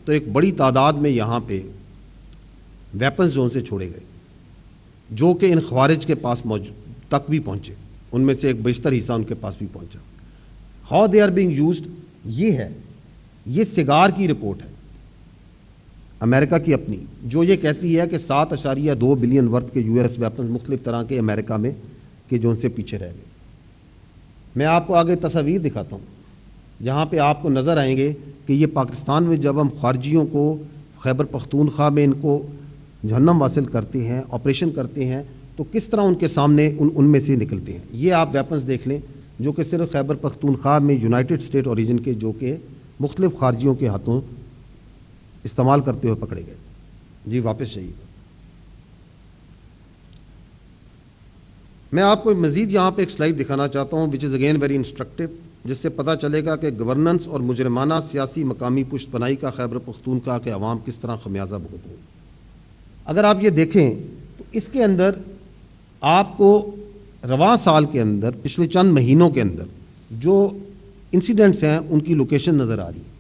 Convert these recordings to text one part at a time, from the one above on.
تو ایک بڑی تعداد میں یہاں پہ ویپنز زون سے چھوڑے گئے جو کہ ان خوارج کے پاس تک بھی پہنچے، ان میں سے ایک بیشتر حصہ ان کے پاس بھی پہنچا۔ How they are being used, یہ سگار کی رپورٹ ہے امریکہ کی اپنی، جو یہ کہتی ہے کہ 7.2 بلین ورتھ کے US ویپنز مختلف طرح کے امریکہ میں کہ جو ان سے پیچھے رہ گئے۔ میں آپ کو آگے تصاویر دکھاتا ہوں جہاں پہ آپ کو نظر آئیں گے کہ یہ پاکستان میں جب ہم خارجیوں کو خیبر پختونخوا میں ان کو جہنم واصل کرتے ہیں، آپریشن کرتے ہیں، تو کس طرح ان کے سامنے ان میں سے نکلتے ہیں۔ یہ آپ ویپنز دیکھ لیں جو کہ صرف خیبر پختونخوا میں یونائٹڈ اسٹیٹ اوریجن کے، جو کہ مختلف خارجیوں کے ہاتھوں استعمال کرتے ہوئے پکڑے گئے۔ جی واپس جائیے۔ میں آپ کو مزید یہاں پہ ایک سلائیڈ دکھانا چاہتا ہوں وچ از اگین ویری انسٹرکٹیو، جس سے پتہ چلے گا کہ گورننس اور مجرمانہ سیاسی مقامی پشت پناہی کا خیبر پختونخوا کے عوام کس طرح خمیازہ بھگتے ہیں۔ اگر آپ یہ دیکھیں تو اس کے اندر آپ کو رواں سال کے اندر پچھلے چند مہینوں کے اندر جو انسیڈنٹس ہیں ان کی لوکیشن نظر آ رہی ہے۔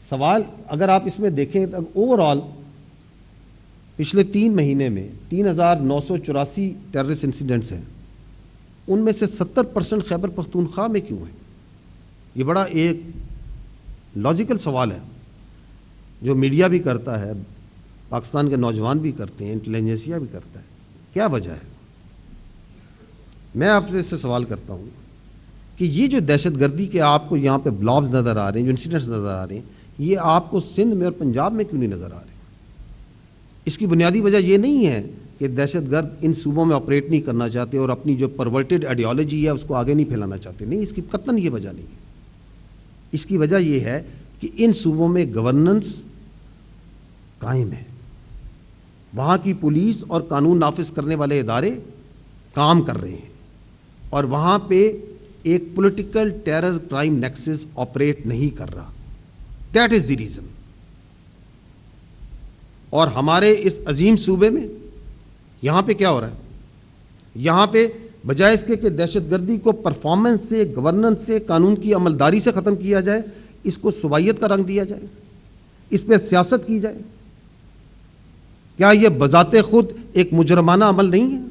سوال اگر آپ اس میں دیکھیں تو اوور آل پچھلے 3 مہینے میں 3984 ٹیررسٹ انسیڈنٹس ہیں، ان میں سے 70% خیبر پختونخوا میں کیوں ہیں؟ یہ بڑا ایک لاجیکل سوال ہے جو میڈیا بھی کرتا ہے، پاکستان کے نوجوان بھی کرتے ہیں، انٹیلیجنسیا بھی کرتا ہے۔ کیا وجہ ہے؟ میں آپ سے اس سے سوال کرتا ہوں کہ یہ جو دہشت گردی کے آپ کو یہاں پہ بلابز نظر آ رہے ہیں، جو انسیڈنٹس نظر آ رہے ہیں، یہ آپ کو سندھ میں اور پنجاب میں کیوں نہیں نظر آ رہے؟ اس کی بنیادی وجہ یہ نہیں ہے کہ دہشت گرد ان صوبوں میں آپریٹ نہیں کرنا چاہتے اور اپنی جو پرورٹڈ آئیڈیالوجی ہے اس کو آگے نہیں پھیلانا چاہتے، نہیں، اس کی قطعاً یہ وجہ نہیں ہے۔ اس کی وجہ یہ ہے کہ ان صوبوں میں گورننس قائم ہے، وہاں کی پولیس اور قانون نافذ کرنے والے ادارے کام کر رہے ہیں، اور وہاں پہ ایک political terror crime nexus operate نہیں کر رہا۔ That is the reason. اور ہمارے اس عظیم صوبے میں یہاں پہ کیا ہو رہا ہے؟ یہاں پہ بجائے اس کے کہ دہشت گردی کو پرفارمنس سے، گورننس سے، قانون کی عملداری سے ختم کیا جائے، اس کو صوبائیت کا رنگ دیا جائے، اس پہ سیاست کی جائے۔ کیا یہ بذات خود ایک مجرمانہ عمل نہیں ہے؟